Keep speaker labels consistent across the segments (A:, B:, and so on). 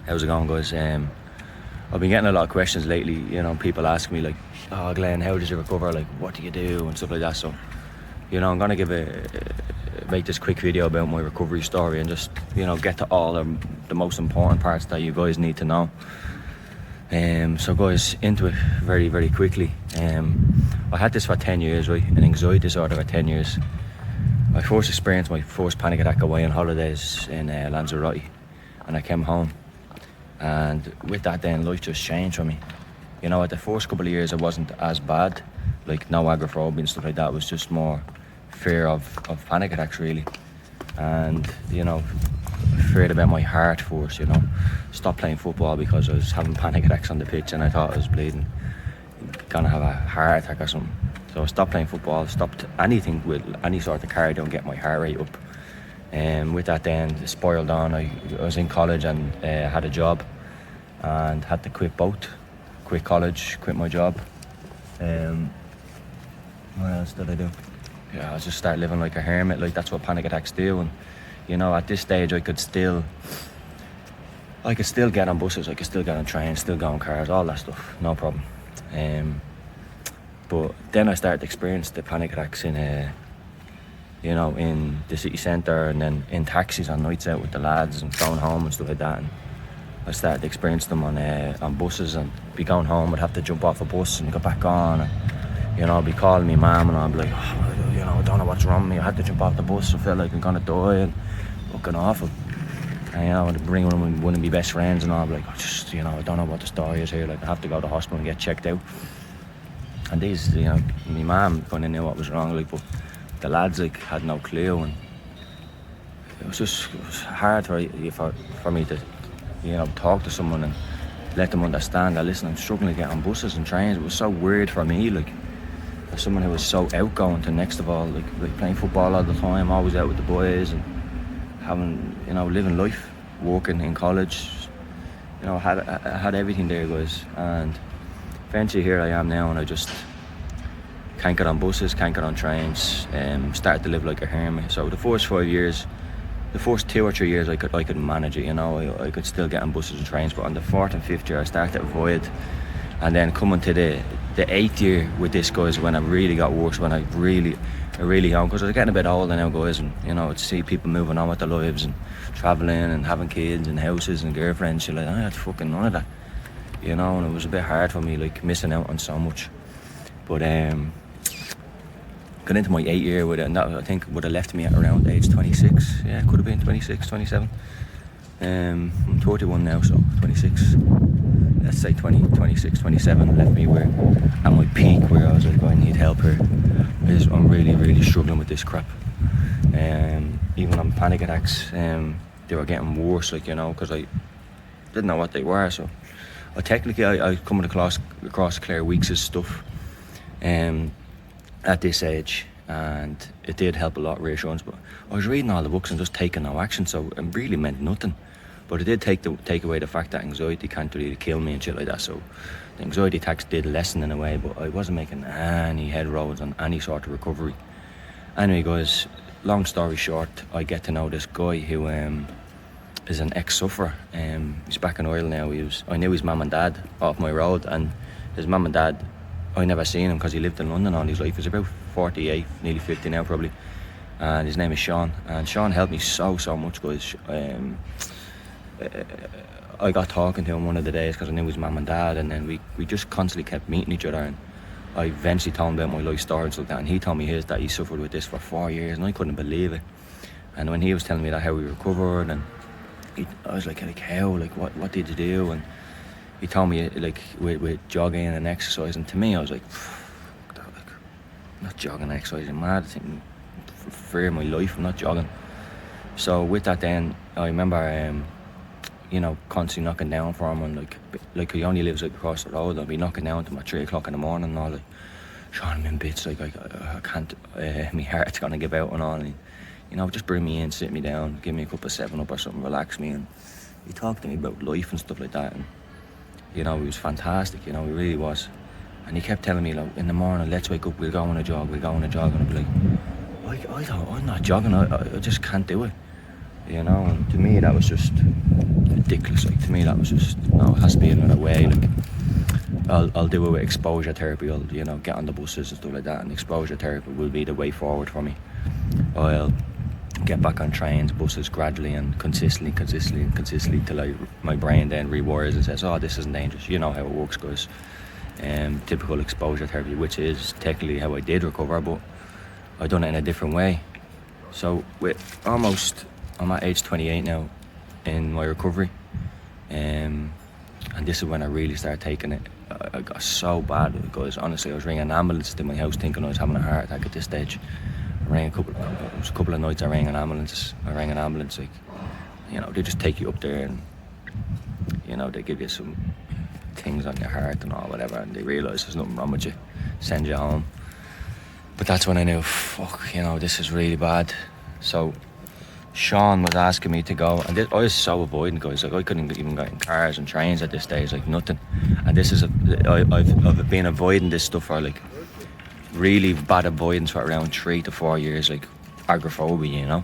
A: How's it going, guys? I've been getting a lot of questions lately. People ask me like, "Oh, Glenn, how did you recover? Like, what do you do?" and stuff like that. So, I'm gonna make this quick video about my recovery story and just, get to all the most important parts that you guys need to know. So, guys, into it very, very quickly. I had this for 10 years, right? An anxiety disorder for 10 years. I first experienced my first panic attack away on holidays in Lanzarote, and I came home. And with that then, life just changed for me. At the first couple of years, it wasn't as bad. Like, no agoraphobia and stuff like that. It was just more fear of panic attacks, really. And, feared about my heart first, Stopped playing football because I was having panic attacks on the pitch and I thought I was bleeding. Gonna have a heart attack or something. So I stopped playing football, stopped anything with any sort of cardio and get my heart rate up. And with that then, it spiraled on. I was in college and had a job and had to quit both. Quit college, quit my job. What else did I do? I just started living like a hermit. Like, that's what panic attacks do. And at this stage I could still get on buses, I could still get on trains, still go on cars, all that stuff, no problem. But then I started to experience the panic attacks in in the city centre, and then in taxis on nights out with the lads and going home and stuff like that. And I started to experience them on buses, and be going home, I'd have to jump off a bus and go back on, and I'd be calling my mum and I'd be like, I don't know what's wrong with me, I had to jump off the bus, I felt like I'm gonna die, and fucking awful. And I'd bring one of my best friends and I'd be like, I don't know what the story is here, like I have to go to the hospital and get checked out. And these, my mum kind of knew what was wrong, like, but the lads had no clue, and it was hard for me to talk to someone and let them understand that, listen, I'm struggling to get on buses and trains. It was so weird for me, like, as someone who was so outgoing, to next of all, like playing football all the time, always out with the boys and having, living life, working in college, I had everything there, guys. And eventually here I am now, and I just can't get on buses, can't get on trains, started to live like a hermit. So the first 5 years, the first 2 or 3 years I could manage it, I could still get on buses and trains, but on the 4th and 5th year I started to avoid. And then coming to the 8th year with this, guys, when I really got worse, when I really young, because I was getting a bit older now, guys, and to see people moving on with their lives and travelling and having kids and houses and girlfriends, you're like, I had fucking none of that, and it was a bit hard for me, like, missing out on so much. But got into my 8th year with it, and that, I think, would have left me at around age 26. Yeah, it could have been 26, 27. I'm 31 now, so 26. Let's say 26, 27 left me where, at my peak, where I was like, I need help here. I'm really, really struggling with this crap. Even on panic attacks, they were getting worse, like, because I didn't know what they were. So technically I come across Claire Weeks' stuff at this age, and it did help a lot, reassurance, but I was reading all the books and just taking no action, so it really meant nothing. But it did take away the fact that anxiety can't really kill me and shit like that. So the anxiety attacks did lessen in a way, but I wasn't making any headroads on any sort of recovery. Anyway, guys, long story short, I get to know this guy who is an ex-sufferer. He's back in Ireland now. I knew his mum and dad off my road, and his mum and dad, I never seen him because he lived in London all his life. He's about 48, nearly 50 now probably. And his name is Sean. And Sean helped me so much, guys. I got talking to him one of the days because I knew his mum and dad, and then we just constantly kept meeting each other, and I eventually told him about my life story and stuff like that, and he told me that he suffered with this for 4 years, and I couldn't believe it. And when he was telling me that, how he recovered, and I was like how, like what did you do? And he told me, like, with jogging and exercise, and to me I was like, I'm not jogging and exercising, mad, I think fear my life, I'm not jogging. So with that then, I remember constantly knocking down for him, and like he only lives like across the road. I'll be knocking down to him at 3 o'clock in the morning, and all, like, Sean, I'm in bits, like I can't, my heart's gonna give out and all, and just bring me in, sit me down, give me a cup of 7-Up or something, relax me, and he talked to me about life and stuff like that, and he was fantastic, he really was. And he kept telling me, like, in the morning, let's wake up, we'll go on a jog, and I'd be like, I'm not jogging, I just can't do it. you know. And to me that was just ridiculous. Like, to me that was just, no, it has to be another way. Like, I'll do it with exposure therapy. I'll, you know, get on the buses and stuff like that, and exposure therapy will be the way forward for me. I'll get back on trains, buses gradually and consistently till my brain then rewires and says, oh, this isn't dangerous. You know how it works, guys. Typical exposure therapy, which is technically how I did recover, but I done it in a different way. So I'm at age 28 now in my recovery, and this is when I really started taking it. I got so bad because honestly I was ringing an ambulance to my house thinking I was having a heart attack at this stage. It was a couple of nights I rang an ambulance, like, you know, they just take you up there and, you know, they give you some things on your heart and all, whatever, and they realise there's nothing wrong with you, send you home. But that's when I knew, fuck, you know, this is really bad. So Sean was asking me to go, and I was so avoidant, guys. Like, I couldn't even get in cars and trains at this stage, like nothing. And this is I've been avoiding this stuff for like really bad avoidance for around 3 to 4 years, like agoraphobia, you know,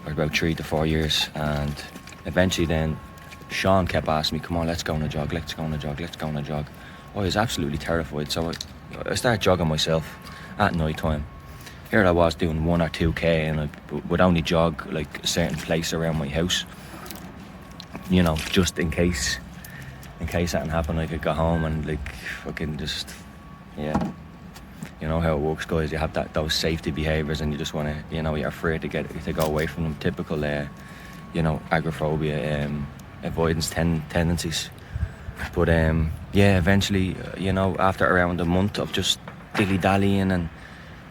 A: for about 3 to 4 years. And eventually then Sean kept asking me, come on, let's go on a jog. I was absolutely terrified, so I started jogging myself at night time. Here I was doing 1 or 2k, and I would only jog like a certain place around my house, you know, just in case something happened, I could go home and like fucking just, yeah. You know how it works, guys. You have those safety behaviours, and you just want to, you know, you're afraid to go away from them. Typical, you know, agoraphobia, avoidance tendencies. But yeah, eventually, you know, after around a month of just dilly-dallying and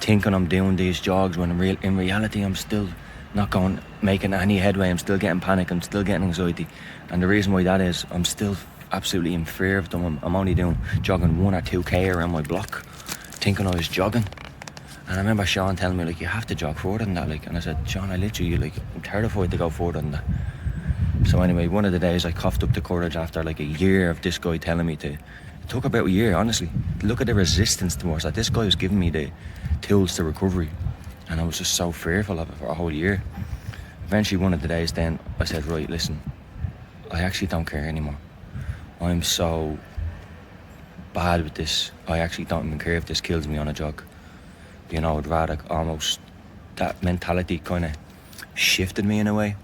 A: thinking I'm doing these jogs, when in reality I'm still not making any headway. I'm still getting panic, I'm still getting anxiety, and the reason why that is, I'm still absolutely in fear of them. I'm only jogging 1 or 2k around my block, thinking I was jogging. And I remember Sean telling me, like, you have to jog further than that, like. And I said, Sean, I literally, like, I'm terrified to go further than that. So anyway, one of the days I coughed up the courage after like a year of this guy telling me to. It took about a year, honestly. Look at the resistance towards that. This guy was giving me the tools to recovery, and I was just so fearful of it for a whole year. Eventually one of the days then I said, right, listen, I actually don't care anymore. I'm so bad with this, I actually don't even care if this kills me on a jog. You know, I'd rather almost, that mentality kind of shifted me in a way,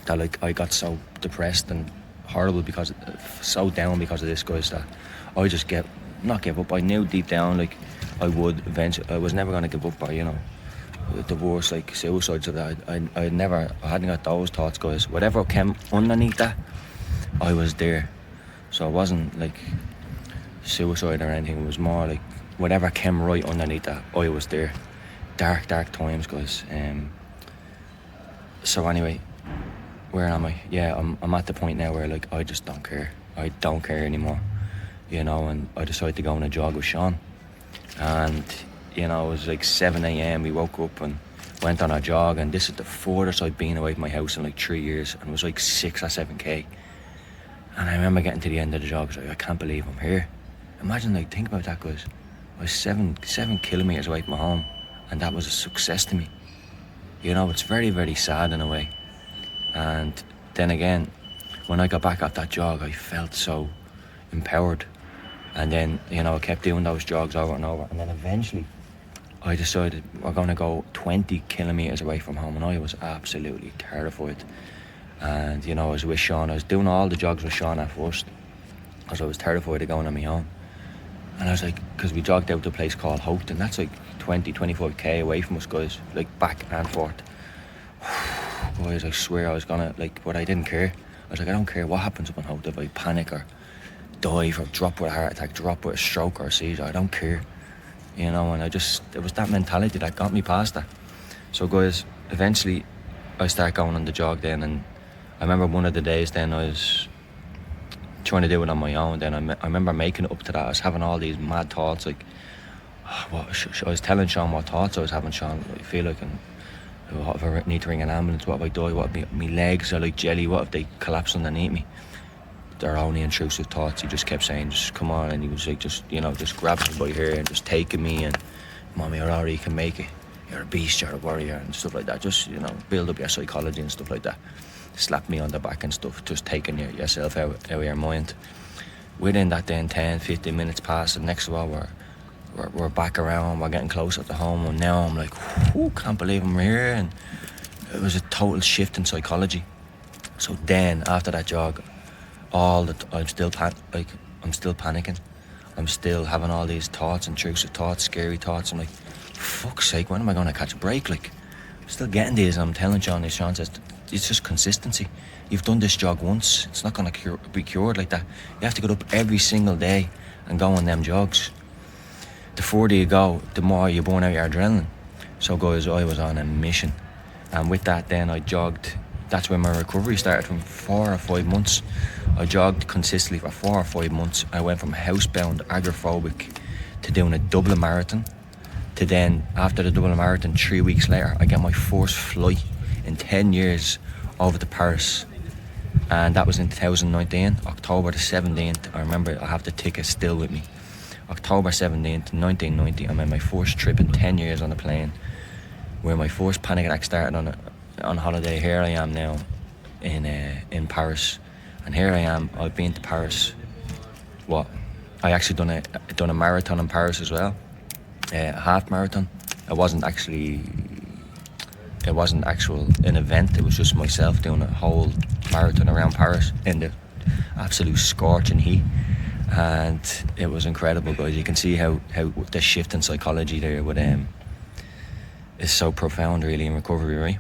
A: that like I got so depressed and horrible so down because of this, guys, that I just not give up. I knew deep down, like, I would eventually, I was never going to give up, or, you know, divorce, like suicide, so that I hadn't got those thoughts, guys. Whatever came underneath that, I was there. So it wasn't like suicide or anything, it was more like whatever came right underneath that, I was there. Dark times, guys. So anyway, where am I? Yeah, I'm at the point now where, like, I just don't care. I don't care anymore, you know. And I decided to go on a jog with Sean, and, you know, it was like 7 a.m. we woke up and went on a jog, and this is the furthest I've been away from my house in like 3 years, and it was like 6 or 7k. And I remember getting to the end of the jog, I was like, I can't believe I'm here. Imagine, like, think about that, guys. I was 7 kilometres away from home, and that was a success to me. You know, it's very, very sad in a way. And then again, when I got back off that jog, I felt so empowered. And then, you know, I kept doing those jogs over and over. And then eventually, I decided we're going to go 20 kilometres away from home. And I was absolutely terrified. And, you know, I was with Sean. I was doing all the jogs with Sean at first, because I was terrified of going on my own. And I was like, because we jogged out to a place called Hope, and that's like 25k away from us, guys, like back and forth. Boys, I swear I was gonna, like, but I didn't care. I was like, I don't care what happens up on Hope, if I panic or dive or drop with a heart attack, drop with a stroke or a seizure, I don't care. You know, and it was that mentality that got me past that. So, guys, eventually I started going on the jog then, and I remember one of the days then I was trying to do it on my own. Then I remember making it up to that. I was having all these mad thoughts, like, I was telling Sean what thoughts I was having. Sean, I feel like, what if I need to ring an ambulance? What if I die? What if my legs are like jelly? What if they collapse underneath me? They're only intrusive thoughts. He just kept saying, just come on. And he was like, just, you know, just grabbing me by here and just taking me, and, Mommy, you're alright, you can make it. you're a beast, you're a warrior and stuff like that. Just, you know, build up your psychology and stuff like that. Slap me on the back and stuff, just taking yourself out of your mind. Within that then 10, 15 minutes pass, and next of all we're back around, we're getting closer to home, and now I'm like, can't believe I'm here. And it was a total shift in psychology. So then after that jog, I'm still panicking. I'm still having all these thoughts, intrusive thoughts, scary thoughts. I'm like, fuck's sake, when am I going to catch a break? Like, I'm still getting these. I'm telling Sean says, it's just consistency. You've done this jog once. It's not going to be cured like that. You have to get up every single day and go on them jogs. The further you go, the more you burn out your adrenaline. So guys, I was on a mission. And with that then I jogged. That's when my recovery started, from 4 or 5 months. I jogged consistently for 4 or 5 months. I went from housebound, agoraphobic, to doing a Dublin marathon. To then, after the Dublin marathon, 3 weeks later, I got my first flight in 10 years over to Paris. And that was in 2019, October the 17th. I remember I have the ticket still with me. October 17th, 1990, I'm on my first trip in 10 years on a plane, where my first panic attack started on holiday. Here I am now in Paris, and here I am. I've been to Paris. I actually done a marathon in Paris as well, a half marathon. It wasn't an event. It was just myself doing a whole marathon around Paris in the absolute scorching heat, and it was incredible, guys. You can see how the shift in psychology there is so profound, really, in recovery, right?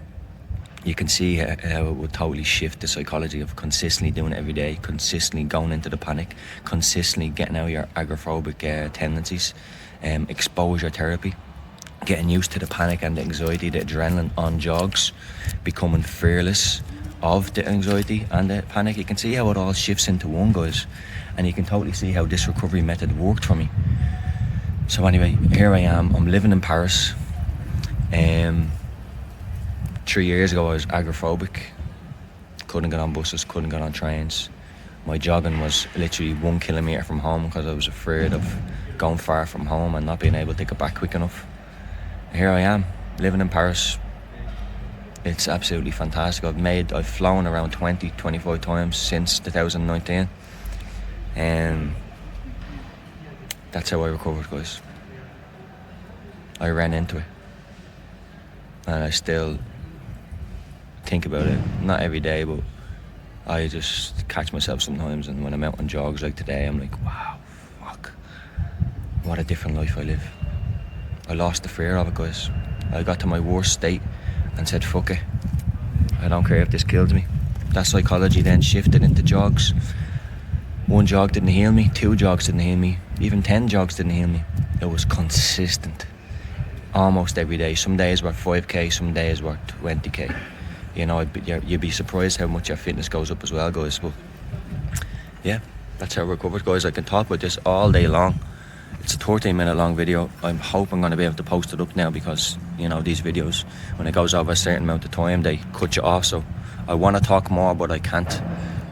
A: You can see how it would totally shift the psychology of consistently doing it every day, consistently going into the panic, consistently getting out your agoraphobic tendencies, exposure therapy, getting used to the panic and the anxiety, the adrenaline on jogs, becoming fearless of the anxiety and the panic. You can see how it all shifts into one, guys, and you can totally see how this recovery method worked for me. So anyway, here I am. I'm living in Paris. 3 years ago I was agoraphobic, couldn't get on buses, couldn't get on trains. My jogging was literally 1 kilometre from home because I was afraid of going far from home and not being able to get back quick enough. Here I am, living in Paris. It's absolutely fantastic. I've flown around 25 times since 2019. That's how I recovered, guys. I ran into it, and I still think about it, not every day, but I just catch myself sometimes, and when I'm out on jogs like today, I'm like, wow, fuck, what a different life I live. I lost the fear of it, guys. I got to my worst state and said, fuck it, I don't care if this kills me. That psychology then shifted into jogs. 1 jog didn't heal me, 2 jogs didn't heal me, even 10 jogs didn't heal me. It was consistent, almost every day. Some days were 5k, some days were 20k. You know, you'd be surprised how much your fitness goes up as well, guys. But yeah, that's how I recovered, guys. I can talk about this all day long. It's a 13-minute long video. I'm hoping I'm going to be able to post it up now, because, you know, these videos, when it goes over a certain amount of time, they cut you off. So I want to talk more, but I can't.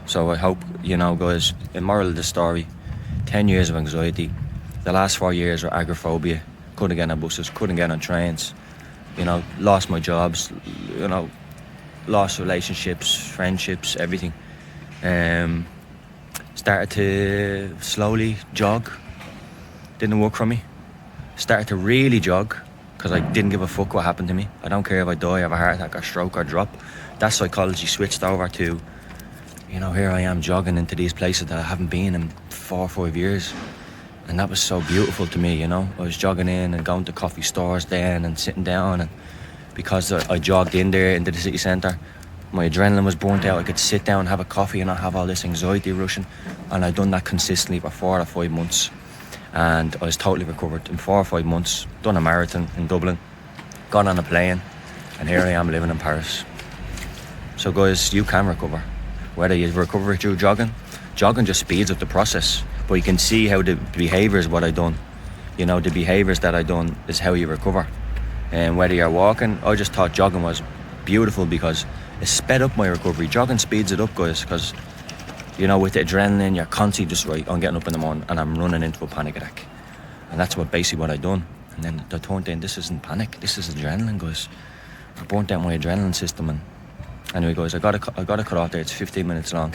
A: So I hope, you know, guys, the moral of the story, 10 years of anxiety. The last 4 years were agoraphobia. Couldn't get on buses, couldn't get on trains. You know, lost my jobs, you know, lost relationships, friendships, everything. Started to slowly jog. Didn't work for me. Started to really jog, because I didn't give a fuck what happened to me. I don't care if I die, have a heart attack or stroke or drop. That psychology switched over to, you know, here I am jogging into these places that I haven't been in 4 or 5 years. And that was so beautiful to me, you know. I was jogging in and going to coffee stores then and sitting down, and because I jogged in there into the city centre, my adrenaline was burnt out. I could sit down, have a coffee, and not have all this anxiety rushing. And I'd done that consistently for 4 or 5 months, and I was totally recovered in 4 or 5 months. Done a marathon in Dublin, got on a plane, and here I am living in Paris. So guys, you can recover. Whether you recover through jogging just speeds up the process. But you can see how the behaviours, what I done, you know, the behaviours that I done is how you recover. And whether you're walking, I just thought jogging was beautiful because it sped up my recovery. Jogging speeds it up, guys, because, you know, with the adrenaline, you're constantly just, right, I'm getting up in the morning and I'm running into a panic attack. And that's basically what I done. And then they're turned in, this isn't panic, this is adrenaline, guys. I burnt out my adrenaline system. And anyway, guys, I got to cut off there. It's 15 minutes long.